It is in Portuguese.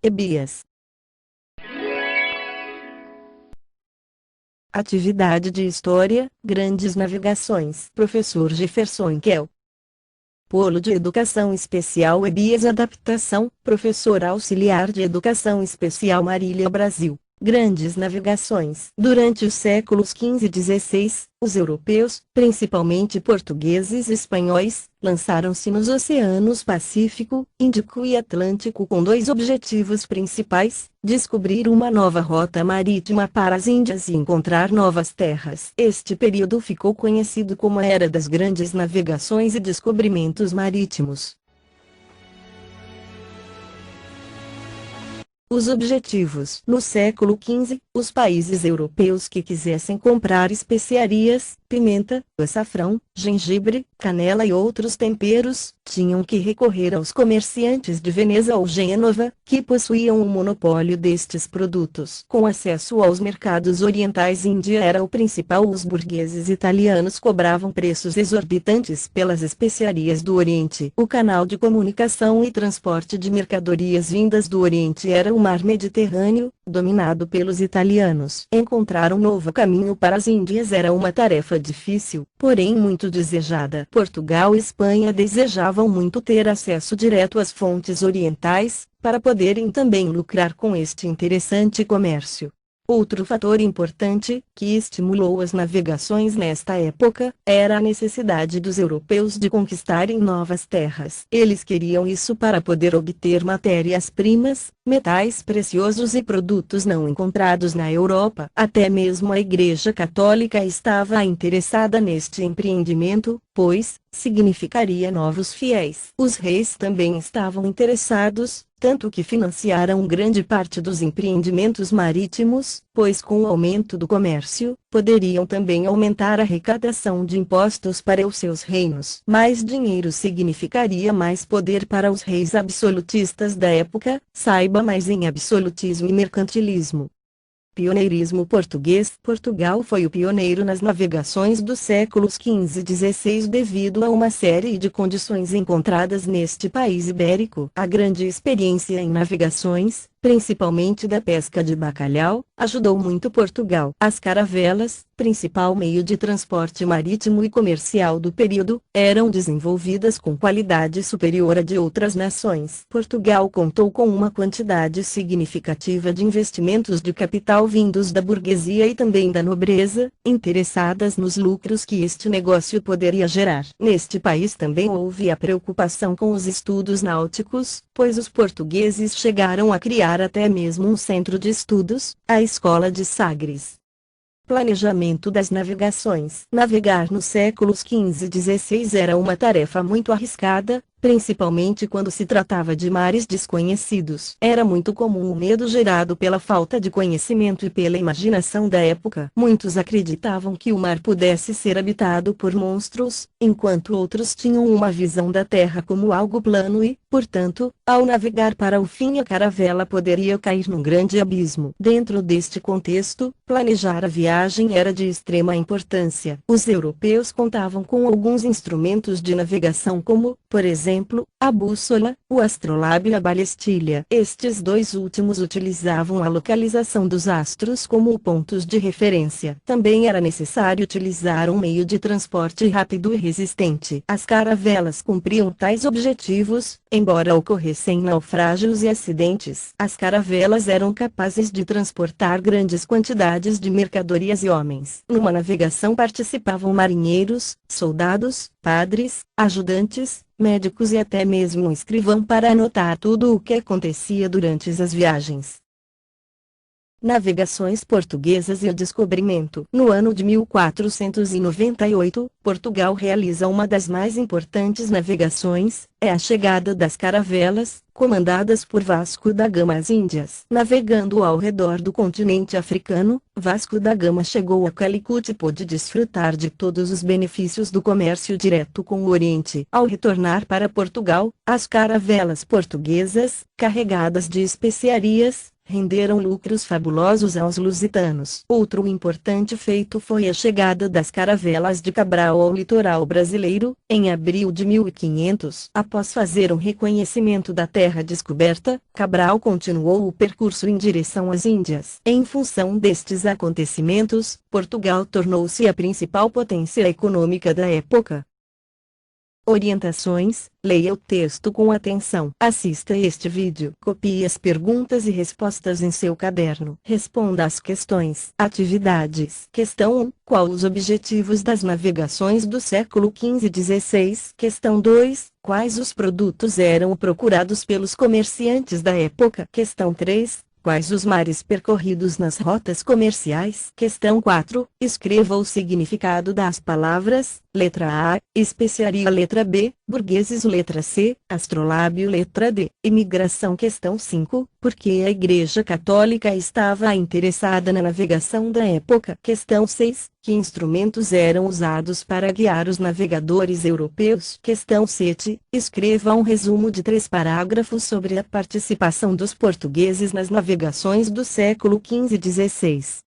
Ebias. Atividade de História, Grandes Navegações. Professor Jefferson Kell. Polo de Educação Especial Ebias. Adaptação, Professor Auxiliar de Educação Especial Marília Brasil. Grandes navegações. Durante os séculos XV e XVI, os europeus, principalmente portugueses e espanhóis, lançaram-se nos oceanos Pacífico, Índico e Atlântico com dois objetivos principais: descobrir uma nova rota marítima para as Índias e encontrar novas terras. Este período ficou conhecido como a Era das Grandes Navegações e Descobrimentos Marítimos. Os objetivos. No século XV, os países europeus que quisessem comprar especiarias, pimenta, açafrão, gengibre, canela e outros temperos, tinham que recorrer aos comerciantes de Veneza ou Gênova, que possuíam o monopólio destes produtos. Com acesso aos mercados orientais, Índia era o principal. Os burgueses italianos cobravam preços exorbitantes pelas especiarias do Oriente. O canal de comunicação e transporte de mercadorias vindas do Oriente era o Mar Mediterrâneo, dominado pelos italianos. Encontrar um novo caminho para as Índias era uma tarefa difícil, porém muito desejada. Portugal e Espanha desejavam muito ter acesso direto às fontes orientais, para poderem também lucrar com este interessante comércio. Outro fator importante, que estimulou as navegações nesta época, era a necessidade dos europeus de conquistarem novas terras. Eles queriam isso para poder obter matérias-primas, metais preciosos e produtos não encontrados na Europa. Até mesmo a Igreja Católica estava interessada neste empreendimento, pois significaria novos fiéis. Os reis também estavam interessados, tanto que financiaram grande parte dos empreendimentos marítimos, pois com o aumento do comércio, poderiam também aumentar a arrecadação de impostos para os seus reinos. Mais dinheiro significaria mais poder para os reis absolutistas da época. Saiba mais em absolutismo e mercantilismo. Pioneirismo português. Portugal foi o pioneiro nas navegações dos séculos XV e XVI devido a uma série de condições encontradas neste país ibérico. A grande experiência em navegações, principalmente da pesca de bacalhau, ajudou muito Portugal. As caravelas, principal meio de transporte marítimo e comercial do período, eram desenvolvidas com qualidade superior à de outras nações. Portugal contou com uma quantidade significativa de investimentos de capital vindos da burguesia e também da nobreza, interessadas nos lucros que este negócio poderia gerar. Neste país também houve a preocupação com os estudos náuticos, pois os portugueses chegaram a criar até mesmo um centro de estudos, a Escola de Sagres. Planejamento das navegações. Navegar nos séculos XV e XVI era uma tarefa muito arriscada, principalmente quando se tratava de mares desconhecidos. Era muito comum o medo gerado pela falta de conhecimento e pela imaginação da época. Muitos acreditavam que o mar pudesse ser habitado por monstros, enquanto outros tinham uma visão da terra como algo plano e, portanto, ao navegar para o fim a caravela poderia cair num grande abismo. Dentro deste contexto, planejar a viagem era de extrema importância. Os europeus contavam com alguns instrumentos de navegação como, por exemplo, a bússola, o astrolábio e a balestilha. Estes dois últimos utilizavam a localização dos astros como pontos de referência. Também era necessário utilizar um meio de transporte rápido e resistente. As caravelas cumpriam tais objetivos, embora ocorressem naufrágios e acidentes. As caravelas eram capazes de transportar grandes quantidades de mercadorias e homens. Numa navegação participavam marinheiros, soldados, padres, ajudantes, médicos e até mesmo um escrivão para anotar tudo o que acontecia durante as viagens. Navegações portuguesas e o descobrimento. No ano de 1498, Portugal realiza uma das mais importantes navegações, a chegada das caravelas, comandadas por Vasco da Gama às Índias. Navegando ao redor do continente africano, Vasco da Gama chegou a Calicut e pôde desfrutar de todos os benefícios do comércio direto com o Oriente. Ao retornar para Portugal, as caravelas portuguesas, carregadas de especiarias, renderam lucros fabulosos aos lusitanos. Outro importante feito foi a chegada das caravelas de Cabral ao litoral brasileiro, em abril de 1500. Após fazer um reconhecimento da terra descoberta, Cabral continuou o percurso em direção às Índias. Em função destes acontecimentos, Portugal tornou-se a principal potência econômica da época. Orientações: leia o texto com atenção. Assista este vídeo. Copie as perguntas e respostas em seu caderno. Responda às questões. Atividades. Questão 1. Qual os objetivos das navegações do século XV e XVI? Questão 2. Quais os produtos eram procurados pelos comerciantes da época? Questão 3. Quais os mares percorridos nas rotas comerciais? Questão 4. Escreva o significado das palavras. Letra A, especiaria. Letra B, burgueses. Letra C, astrolábio. Letra D, imigração. Questão 5. Por que a Igreja Católica estava interessada na navegação da época? Questão 6. Que instrumentos eram usados para guiar os navegadores europeus? Questão 7. Escreva um resumo de 3 parágrafos sobre a participação dos portugueses nas navegações do século XV e XVI.